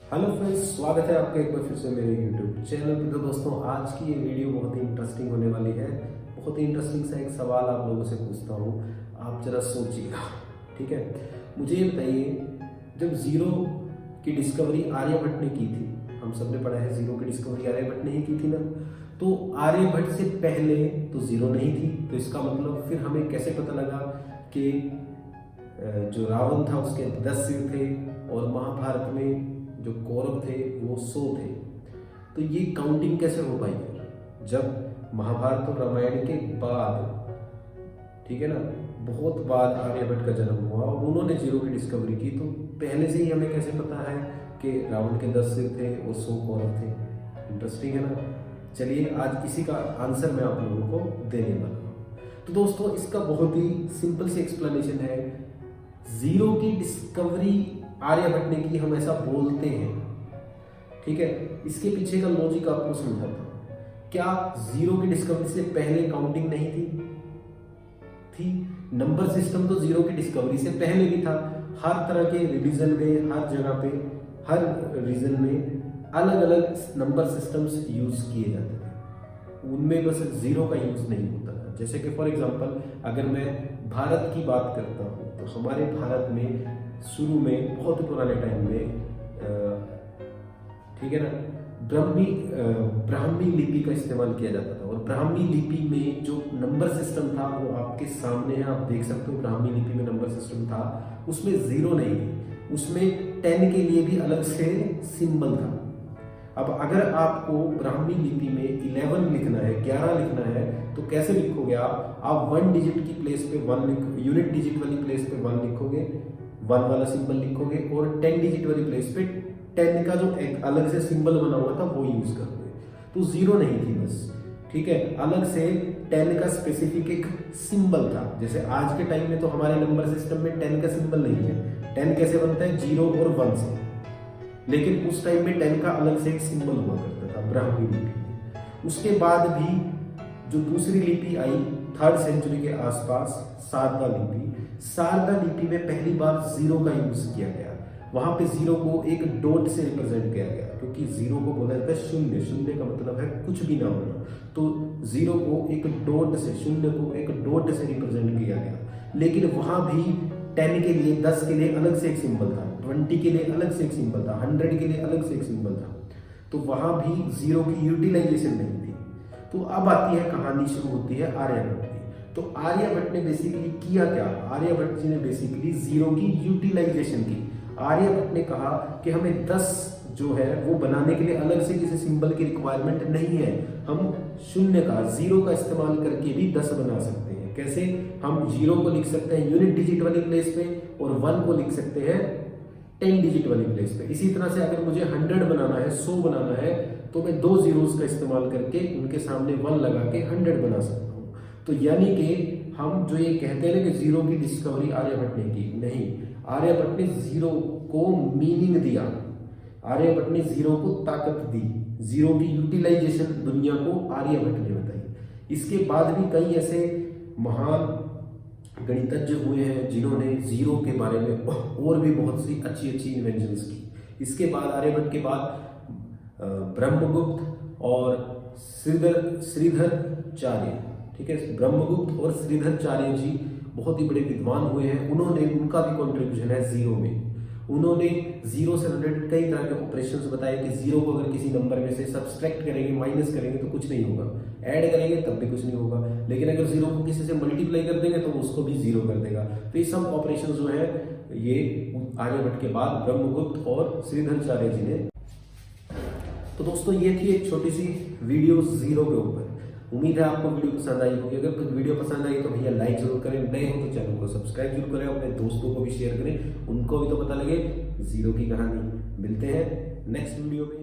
Hello friends, स्वागत है आपका एक बार फिर से मेरे यूट्यूब चैनल पे। तो दोस्तों, आज की ये वीडियो बहुत ही इंटरेस्टिंग होने वाली है। बहुत ही इंटरेस्टिंग सा एक सवाल आप लोगों से पूछता हूँ, आप जरा सोचिएगा। ठीक है, मुझे ये बताइए, जब जीरो की डिस्कवरी आर्यभट्ट ने की थी, हम सब ने पढ़ा है जीरो की डिस्कवरी आर्यभट्ट ने ही की थी ना, तो आर्यभट्ट से पहले तो जीरो नहीं थी। तो इसका मतलब फिर हमें कैसे पता लगा कि जो रावण था उसके 10 सिर थे और महाभारत में जो कौरव थे वो 100 थे। तो ये काउंटिंग कैसे हो पाई फिर, जब महाभारत और रामायण के बाद, ठीक है ना, बहुत बाद आर्यभट्ट का जन्म हुआ और उन्होंने जीरो की डिस्कवरी की। तो पहले से ही हमें कैसे पता है कि रावण के 10 सिर थे और 100 कौरव थे? इंटरेस्टिंग है ना। चलिए, आज इसी का आंसर मैं आप लोगों को देने वाला हूँ। तो दोस्तों, इसका बहुत ही सिंपल सी एक्सप्लेनेशन है। जीरो की डिस्कवरी आर्यभट्ट ने की, हम ऐसा बोलते हैं, ठीक है। इसके पीछे का लॉजिक आपको समझाता हूं। क्या जीरो की डिस्कवरी से पहले काउंटिंग नहीं थी? नंबर सिस्टम तो जीरो की डिस्कवरी से पहले भी था। हर तरह के रिलीजन में, हर जगह पे, हर रीजन में अलग अलग नंबर सिस्टम्स यूज किए जाते थे, उनमें बस जीरो का यूज नहीं होता था। जैसे कि फॉर एग्जांपल, अगर मैं भारत की बात करता हूँ तो हमारे भारत में शुरू में, बहुत पुराने टाइम में, ठीक है ना, ब्राह्मी लिपि का इस्तेमाल किया जाता था। और ब्राह्मी लिपि में जो नंबर सिस्टम था वो आपके सामने है, आप देख सकते हो। ब्राह्मी लिपि में नंबर सिस्टम था, उसमें जीरो नहीं थी, उसमें 10 के लिए भी अलग से सिंबल था। अब अगर आपको ब्राह्मी लिपि में 11 लिखना है, 11 लिखना है, तो कैसे लिखोगे आप 1 डिजिट की प्लेस पे 1 यूनिट डिजिट वाली प्लेस पे 1 लिखोगे, 1 वाला सिंबल लिखोगे, और 10 डिजिट वाली प्लेस पे 10 का जो एक अलग से सिंबल बना हुआ था वो यूज करोगे। तो जीरो नहीं थी बस, ठीक है, अलग से 10 का स्पेसिफिक एक सिंबल था। जैसे आज के टाइम में तो हमारे नंबर सिस्टम में 10 का सिंबल नहीं है। 10 कैसे बनता है? 0 और 1 से। लेकिन उस टाइम में 10 का अलग से एक सिंबल हुआ करता था ब्राह्मी लिपि में। उसके बाद भी जो दूसरी लिपि आई 3rd सेंचुरी के आसपास, शारदा लिपि, शारदा लिपि में पहली बार जीरो का यूज किया गया। वहां पे जीरो को एक डॉट से रिप्रेजेंट किया गया, क्योंकि जीरो को बोला जाता है शून्य। शून्य का मतलब है कुछ भी ना होना। तो जीरो को एक डॉट से, शून्य को एक डॉट से रिप्रेजेंट किया गया। लेकिन वहां भी 10 के लिए, 10 के लिए अलग से एक सिंबल था, 20 के लिए अलग से एक सिंबल था, 100 के लिए अलग से एक सिंबल था। तो वहां भी जीरो की यूटिलाइजेशन नहीं थी। तो अब आती है कहानी, शुरू होती है आर्यभट्ट की। तो आर्यभट्ट ने बेसिकली किया क्या? आर्यभट्ट जी ने बेसिकली जीरो की यूटिलाइजेशन की। आर्यभट्ट ने कहा कि हमें 10 जो है वो बनाने के लिए अलग से किसी सिंबल की रिक्वायरमेंट नहीं है। हम शून्य का, जीरो का इस्तेमाल करके भी 10 बना सकते हैं। कैसे? हम जीरो को लिख सकते हैं यूनिट डिजिट वाली प्लेस पे, और 1 को लिख सकते हैं 10 डिजिट वाली प्लेस पे। इसी तरह से अगर मुझे 100 बनाना है, 100 बनाना है, तो मैं 2 जीरोस का इस्तेमाल करके उनके सामने 1 लगा के 100 बना सकता हूँ। तो यानी कि हम जो ये कहते हैं ना कि जीरो की डिस्कवरी आर्यभट्ट ने की, नहीं, आर्यभट्ट ने जीरो को मीनिंग दिया। आर्यभट्ट ने जीरो को ताकत दी। जीरो की यूटिलाइजेशन दुनिया को आर्यभट्ट ने बताई। इसके बाद भी कई ऐसे महान गणितज्ञ हुए हैं जिन्होंने जीरो के बारे में और भी बहुत सी अच्छी अच्छी इन्वेंशंस की। इसके बाद, आर्यभट्ट के बाद, ब्रह्मगुप्त और श्रीधराचार्य, ठीक है, ब्रह्मगुप्त और श्रीधराचार्य जी बहुत ही बड़े विद्वान हुए हैं। उनका भी कंट्रीब्यूशन है जीरो में। उन्होंने जीरो से रिलेटेड कई तरह के ऑपरेशंस बताए कि जीरो को अगर किसी नंबर में से सब्सट्रैक्ट करेंगे, माइनस करेंगे तो कुछ नहीं होगा, ऐड करेंगे तब भी कुछ नहीं होगा, लेकिन अगर जीरो को किसी से मल्टीप्लाई कर देंगे तो उसको भी जीरो कर देगा। तो ये सब ऑपरेशन जो है ये आर्यभट्ट के बाद ब्रह्मगुप्त और श्रीधराचार्य जी ने। तो दोस्तों, ये थी एक छोटी सी वीडियो जीरो के ऊपर। उम्मीद है आपको वीडियो पसंद आई होगी। अगर वीडियो पसंद आई तो भैया लाइक जरूर करें, नए हो तो चैनल को सब्सक्राइब जरूर करें, अपने दोस्तों को भी शेयर करें, उनको भी तो पता लगे जीरो की कहानी। मिलते हैं नेक्स्ट वीडियो में।